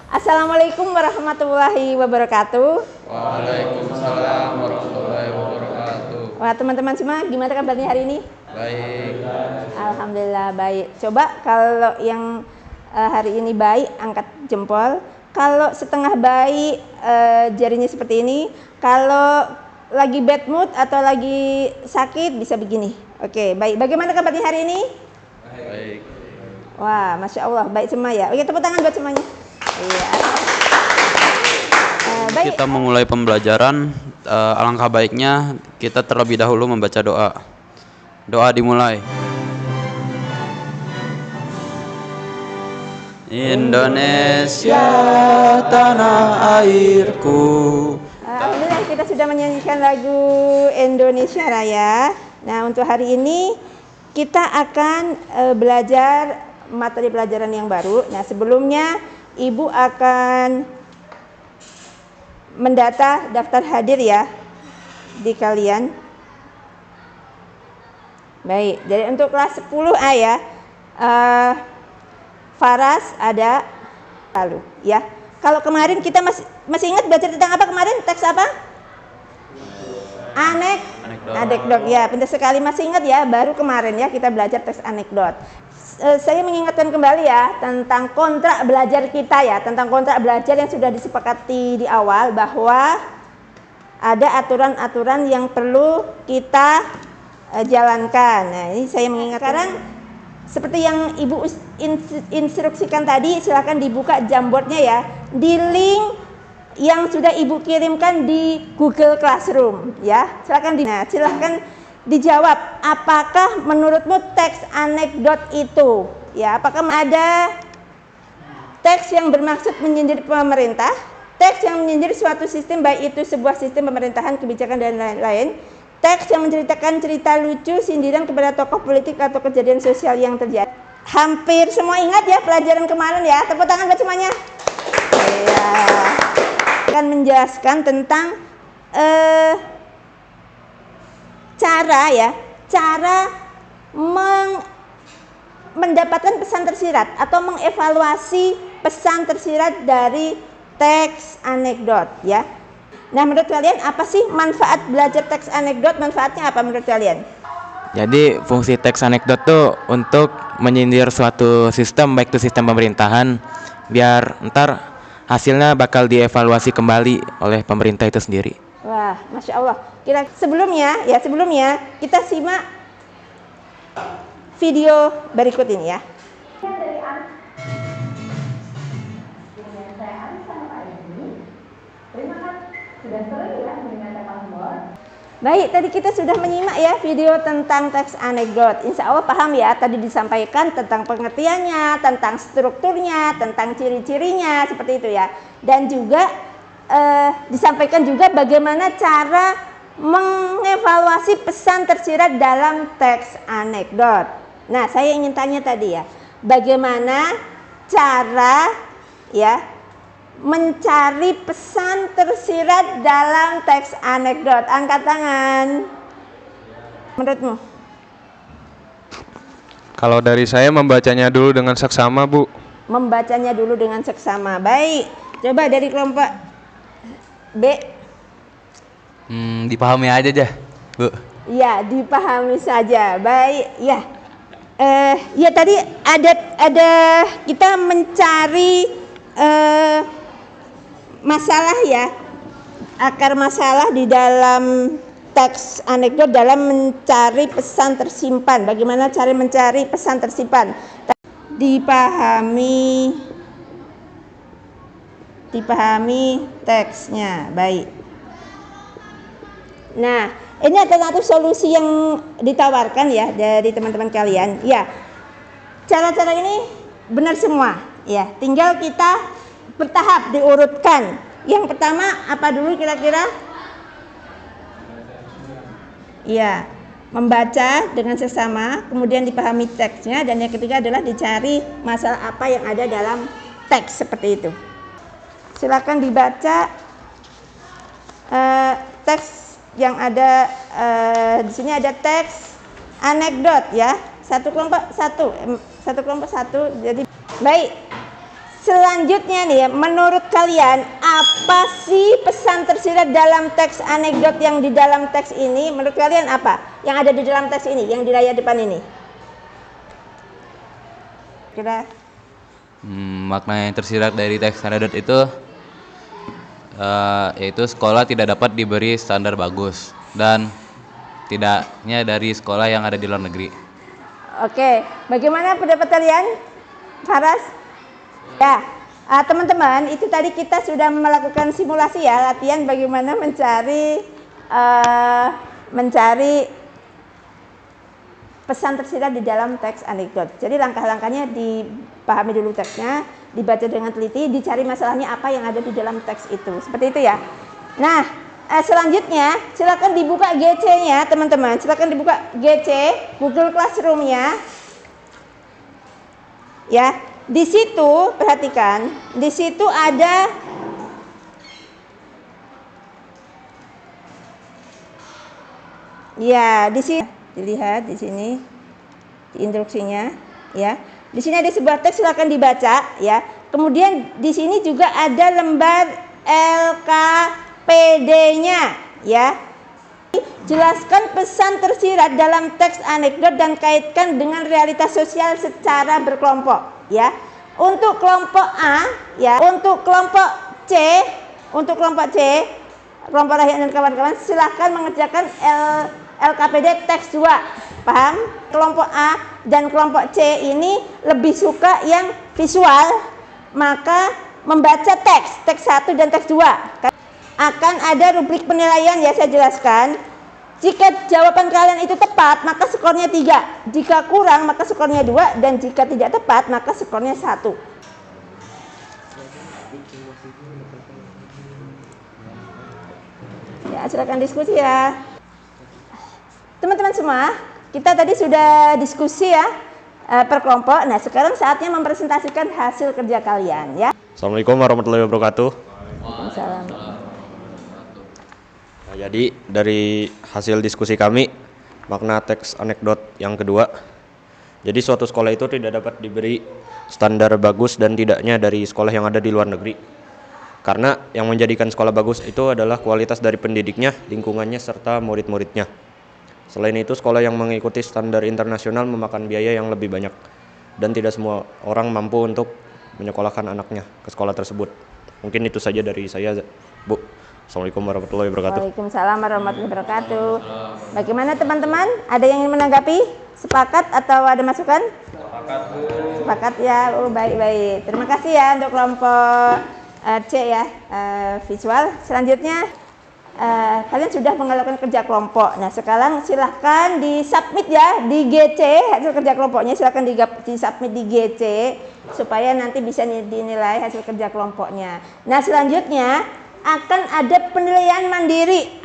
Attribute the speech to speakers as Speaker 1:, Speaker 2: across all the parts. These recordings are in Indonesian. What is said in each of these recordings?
Speaker 1: Assalamualaikum warahmatullahi wabarakatuh.
Speaker 2: Waalaikumsalam warahmatullahi wabarakatuh.
Speaker 1: Wah, teman-teman semua, gimana kabarnya hari ini?
Speaker 2: Baik.
Speaker 1: Alhamdulillah baik. Coba kalau yang hari ini baik, angkat jempol. Kalau setengah baik, jarinya seperti ini. Kalau lagi bad mood atau lagi sakit, bisa begini. Oke, baik. Bagaimana kabarnya hari ini?
Speaker 2: Baik.
Speaker 1: Wah, Masya Allah, baik semua ya. Oke, tepuk tangan buat semuanya. Iya. Baik.
Speaker 2: Kita memulai pembelajaran, alangkah baiknya kita terlebih dahulu membaca doa. Doa dimulai. Indonesia tanah airku.
Speaker 1: Alhamdulillah kita sudah menyanyikan lagu Indonesia Raya. Nah, untuk hari ini kita akan belajar materi pelajaran yang baru. Nah, sebelumnya Ibu akan mendata daftar hadir ya di kalian. Baik, jadi untuk kelas 10A ya, Faras ada lalu ya. Kalau kemarin kita masih ingat belajar tentang apa kemarin? Teks apa? Anekdot ya, pintar sekali masih ingat ya. Baru kemarin ya kita belajar teks anekdot. Saya mengingatkan kembali ya tentang kontrak belajar kita ya, tentang kontrak belajar yang sudah disepakati di awal bahwa ada aturan-aturan yang perlu kita jalankan. Nah, ini saya mengingatkan. Sekarang seperti yang Ibu instruksikan tadi, silakan dibuka Jamboardnya ya, di link yang sudah Ibu kirimkan di Google Classroom ya. Silakan dijawab, apakah menurutmu teks anekdot itu ya, apakah ada teks yang bermaksud menyindir pemerintah, teks yang menyindir suatu sistem, baik itu sebuah sistem pemerintahan, kebijakan dan lain-lain, teks yang menceritakan cerita lucu, sindiran kepada tokoh politik atau kejadian sosial yang terjadi. Hampir semua ingat ya pelajaran kemarin ya, tepuk tangan buat semuanya ya. Akan menjelaskan tentang cara mendapatkan pesan tersirat atau mengevaluasi pesan tersirat dari teks anekdot ya. Nah, menurut kalian apa sih manfaat belajar teks anekdot? Manfaatnya apa menurut kalian?
Speaker 3: Jadi fungsi teks anekdot tuh untuk menyindir suatu sistem, baik itu sistem pemerintahan, biar ntar hasilnya bakal dievaluasi kembali oleh pemerintah itu sendiri.
Speaker 1: Wah, Masya Allah. Sebelumnya kita simak video berikut ini ya. Baik, tadi kita sudah menyimak ya video tentang teks anekdot. Insya Allah paham ya, tadi disampaikan tentang pengertiannya, tentang strukturnya, tentang ciri-cirinya, seperti itu ya. Dan juga disampaikan juga bagaimana cara mengevaluasi pesan tersirat dalam teks anekdot. Nah, saya ingin tanya tadi ya, bagaimana cara ya mencari pesan tersirat dalam teks anekdot? Angkat tangan. Menurutmu?
Speaker 4: Kalau dari saya membacanya dulu dengan seksama, Bu.
Speaker 1: Membacanya dulu dengan seksama. Baik. Coba dari kelompok B.
Speaker 3: Dipahami aja dah, Bu.
Speaker 1: Ya, dipahami saja. Baik, ya. Ya tadi ada kita mencari masalah ya, akar masalah di dalam teks anekdot dalam mencari pesan tersimpan. Bagaimana cara mencari pesan tersimpan? Dipahami teksnya. Baik. Nah, ini alternatif solusi yang ditawarkan ya dari teman-teman kalian. Ya, cara-cara ini benar semua. Ya, tinggal kita bertahap diurutkan. Yang pertama apa dulu kira-kira? Ya, membaca dengan seksama, kemudian dipahami teksnya, dan yang ketiga adalah dicari masalah apa yang ada dalam teks seperti itu. Silakan dibaca teks yang ada di sini. Ada teks anekdot ya, satu kelompok satu. Jadi baik, selanjutnya nih ya, menurut kalian apa sih pesan tersirat dalam teks anekdot yang di dalam teks ini? Menurut kalian apa yang ada di dalam teks ini, yang di layar depan ini? Kira
Speaker 5: Makna yang tersirat dari teks anekdot itu yaitu sekolah tidak dapat diberi standar bagus dan tidaknya dari sekolah yang ada di luar negeri.
Speaker 1: Oke, bagaimana pendapat kalian, Faras? Ya, teman-teman, itu tadi kita sudah melakukan simulasi ya, latihan bagaimana mencari pesan tersirat di dalam teks anekdot. Jadi langkah-langkahnya dipahami dulu teksnya, dibaca dengan teliti, dicari masalahnya apa yang ada di dalam teks itu. Seperti itu ya. Nah, selanjutnya silakan dibuka GC-nya, teman-teman. Silakan dibuka GC, Google Classroom-nya. Ya, di situ perhatikan, di situ ada ya, di sini dilihat di sini di instruksinya ya. Di sini ada sebuah teks, silakan dibaca ya. Kemudian di sini juga ada lembar LKPD-nya ya. Jelaskan pesan tersirat dalam teks anekdot dan kaitkan dengan realitas sosial secara berkelompok ya. Untuk kelompok A ya, untuk kelompok C, kelompok Rahyan dan kawan-kawan silakan mengerjakan LKPD teks 2. Paham? Kelompok A dan kelompok C ini lebih suka yang visual, maka membaca teks 1 dan teks 2. Akan ada rubrik penilaian ya, saya jelaskan. Jika jawaban kalian itu tepat, maka skornya 3. Jika kurang, maka skornya 2. Dan jika tidak tepat, maka skornya 1. Ya, silakan diskusi ya. Teman-teman semua, kita tadi sudah diskusi ya per kelompok. Nah, sekarang saatnya mempresentasikan hasil kerja kalian ya.
Speaker 6: Assalamualaikum warahmatullahi wabarakatuh.
Speaker 1: Waalaikumsalam.
Speaker 6: Nah, jadi dari hasil diskusi kami, makna teks anekdot yang kedua. Jadi suatu sekolah itu tidak dapat diberi standar bagus dan tidaknya dari sekolah yang ada di luar negeri. Karena yang menjadikan sekolah bagus itu adalah kualitas dari pendidiknya, lingkungannya, serta murid-muridnya. Selain itu, sekolah yang mengikuti standar internasional memakan biaya yang lebih banyak dan tidak semua orang mampu untuk menyekolahkan anaknya ke sekolah tersebut. Mungkin itu saja dari saya, Bu. Assalamualaikum warahmatullahi wabarakatuh.
Speaker 1: Waalaikumsalam warahmatullahi wabarakatuh. Bagaimana teman-teman? Ada yang ingin menanggapi? Sepakat atau ada masukan? Sepakat, Bu. Sepakat ya. Oh, baik-baik. Terima kasih ya untuk kelompok C ya, visual. Selanjutnya kalian sudah melakukan kerja kelompok. Nah, sekarang silahkan disubmit ya di GC hasil kerja kelompoknya. Silahkan disubmit di GC supaya nanti bisa dinilai hasil kerja kelompoknya. Nah, selanjutnya akan ada penilaian mandiri.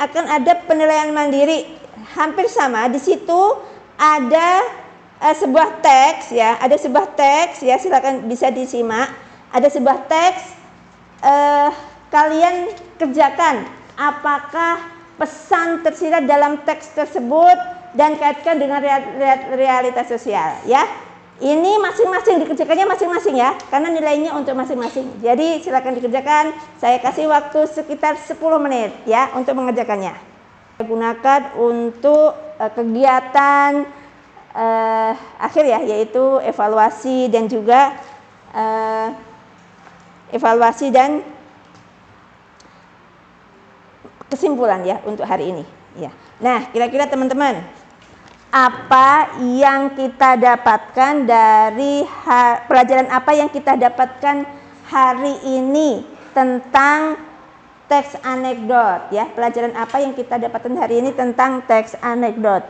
Speaker 1: Hampir sama. Di situ ada sebuah teks ya. Silakan bisa disimak. Ada sebuah teks, kalian kerjakan. Apakah pesan tersirat dalam teks tersebut dan kaitkan dengan realitas sosial ya. Ini masing-masing dikerjakannya masing-masing ya, karena nilainya untuk masing-masing. Jadi silakan dikerjakan. Saya kasih waktu sekitar 10 menit ya untuk mengerjakannya. Gunakan untuk kegiatan akhir ya, yaitu evaluasi dan juga kesimpulan ya untuk hari ini ya. Nah, kira-kira teman-teman, apa yang kita dapatkan dari pelajaran apa yang kita dapatkan hari ini tentang teks anekdot ya? Pelajaran apa yang kita dapatkan hari ini tentang teks anekdot?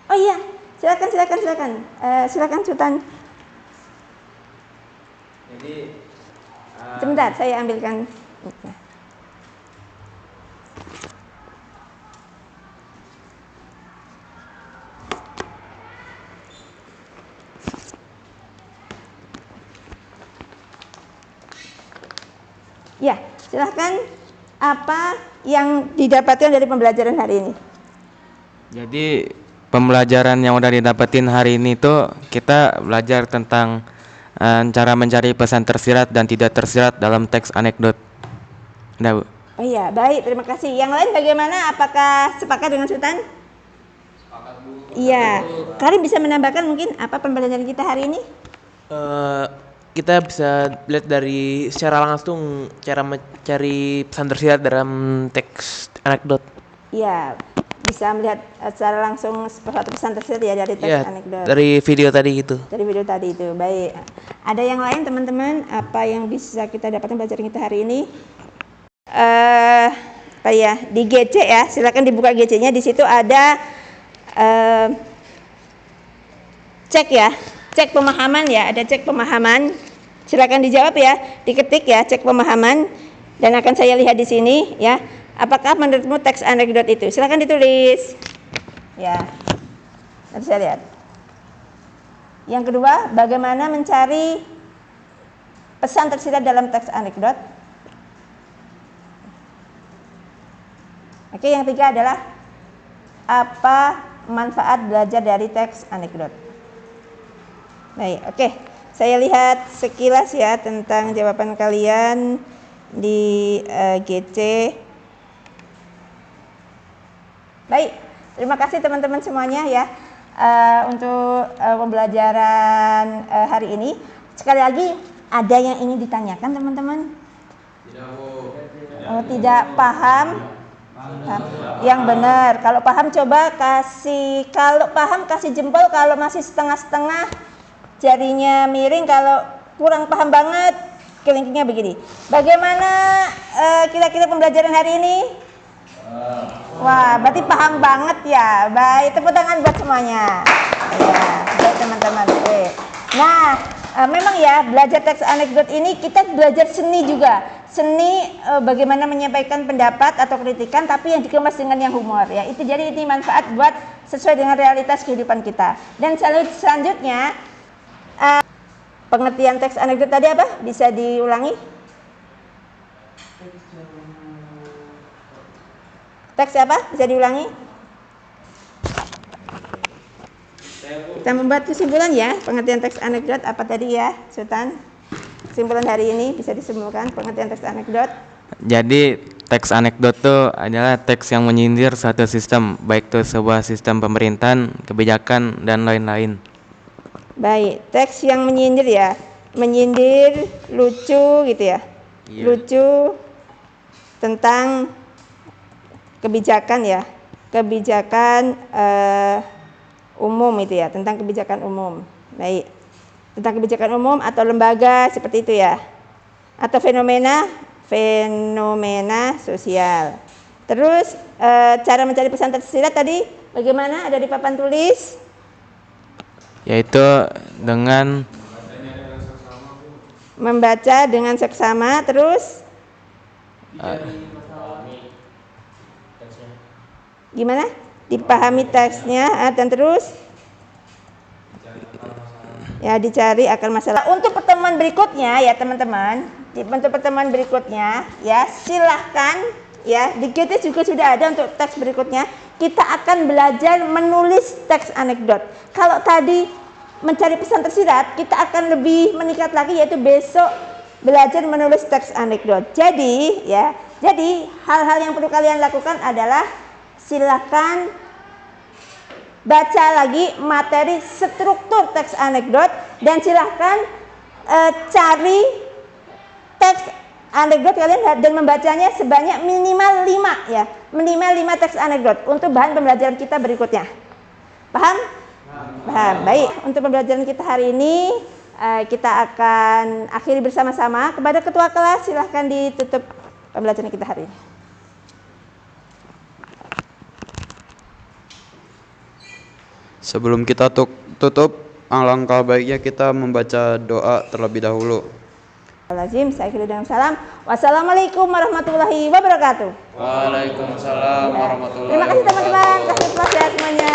Speaker 1: Oh iya, silakan Sultan. Jadi sebentar, saya ambilkan. Ya, silahkan. Apa yang didapatkan dari pembelajaran hari ini?
Speaker 3: Jadi pembelajaran yang udah didapetin hari ini tuh kita belajar tentang cara mencari pesan tersirat dan tidak tersirat dalam teks anekdot. Udah, Bu.
Speaker 1: Oh iya, baik, terima kasih. Yang lain bagaimana? Apakah sepakat dengan Sultan? Sepakat, Bu. Iya. Karim bisa menambahkan mungkin apa pembelajaran kita hari ini?
Speaker 7: Kita bisa lihat dari secara langsung cara mencari pesan tersirat dalam teks anekdot.
Speaker 1: Iya, bisa melihat secara langsung suatu pesan tersirat ya dari teks
Speaker 7: Iya,
Speaker 1: anekdot.
Speaker 7: dari video tadi gitu.
Speaker 1: Dari video tadi itu, baik. Ada yang lain teman-teman? Apa yang bisa kita dapatkan pelajaran kita hari ini? Apa ya? Di GC ya, silakan dibuka GC-nya. Di situ ada cek ya, cek pemahaman ya. Ada cek pemahaman. Silakan dijawab ya, diketik ya, cek pemahaman. Dan akan saya lihat di sini ya. Apakah menurutmu teks anekdot itu? Silakan ditulis. Ya, nanti saya lihat. Yang kedua, bagaimana mencari pesan tersirat dalam teks anekdot? Oke, yang ketiga adalah apa manfaat belajar dari teks anekdot? Baik, oke. Saya lihat sekilas ya tentang jawaban kalian di GC. Baik, terima kasih teman-teman semuanya ya untuk pembelajaran hari ini. Sekali lagi, ada yang ingin ditanyakan teman-teman? Tidak, Bu. Oh, tidak paham? Yang benar. Kalau paham coba kasih jempol, kalau masih setengah-setengah jarinya miring, kalau kurang paham banget kelingkingnya begini. Bagaimana kira-kira pembelajaran hari ini? Wah, berarti paham banget ya. Baik, tepuk tangan buat semuanya. Ya, baik teman-teman. Oke. Nah, memang ya belajar teks anekdot ini kita belajar seni juga. Seni bagaimana menyampaikan pendapat atau kritikan tapi yang dikemas dengan yang humor ya. Itu jadi ini manfaat buat sesuai dengan realitas kehidupan kita. Dan selanjutnya pengertian teks anekdot tadi apa? Bisa diulangi? Teks apa? Bisa diulangi? Kita membuat kesimpulan ya. Pengertian teks anekdot apa tadi ya, Sultan? Kesimpulan hari ini bisa disimpulkan pengertian teks anekdot.
Speaker 3: Jadi teks anekdot itu adalah teks yang menyindir suatu sistem, baik itu sebuah sistem pemerintahan, kebijakan, dan lain-lain.
Speaker 1: Baik, teks yang menyindir ya. Menyindir, lucu gitu ya.
Speaker 3: Iya.
Speaker 1: Lucu tentang kebijakan ya. Kebijakan umum itu ya, tentang kebijakan umum. Baik. Tentang kebijakan umum atau lembaga seperti itu ya. Atau fenomena sosial. Terus cara mencari pesan tersirat tadi bagaimana? Ada di papan tulis.
Speaker 3: Yaitu dengan
Speaker 1: Membaca dengan seksama, terus gimana? Dipahami teksnya dan terus ya dicari akar masalah. Untuk pertemuan berikutnya ya teman-teman, untuk pertemuan berikutnya ya silahkan ya di GT juga sudah ada untuk teks berikutnya. Kita akan belajar menulis teks anekdot. Kalau tadi mencari pesan tersirat, kita akan lebih meningkat lagi yaitu besok belajar menulis teks anekdot. Jadi hal-hal yang perlu kalian lakukan adalah silakan baca lagi materi struktur teks anekdot dan silahkan cari teks anekdot kalian dan membacanya sebanyak minimal 5 ya. Minimal 5 teks anekdot untuk bahan pembelajaran kita berikutnya. Paham? Paham. Baik, untuk pembelajaran kita hari ini kita akan akhiri bersama-sama. Kepada ketua kelas silahkan ditutup pembelajaran kita hari ini.
Speaker 2: Sebelum kita tutup, alangkah baiknya kita membaca doa terlebih dahulu.
Speaker 1: Lazim, saya akhiri dengan salam. Wassalamualaikum warahmatullahi wabarakatuh.
Speaker 2: Waalaikumsalam warahmatullahi wabarakatuh.
Speaker 1: Terima kasih teman-teman. Kasih kelas ya semuanya.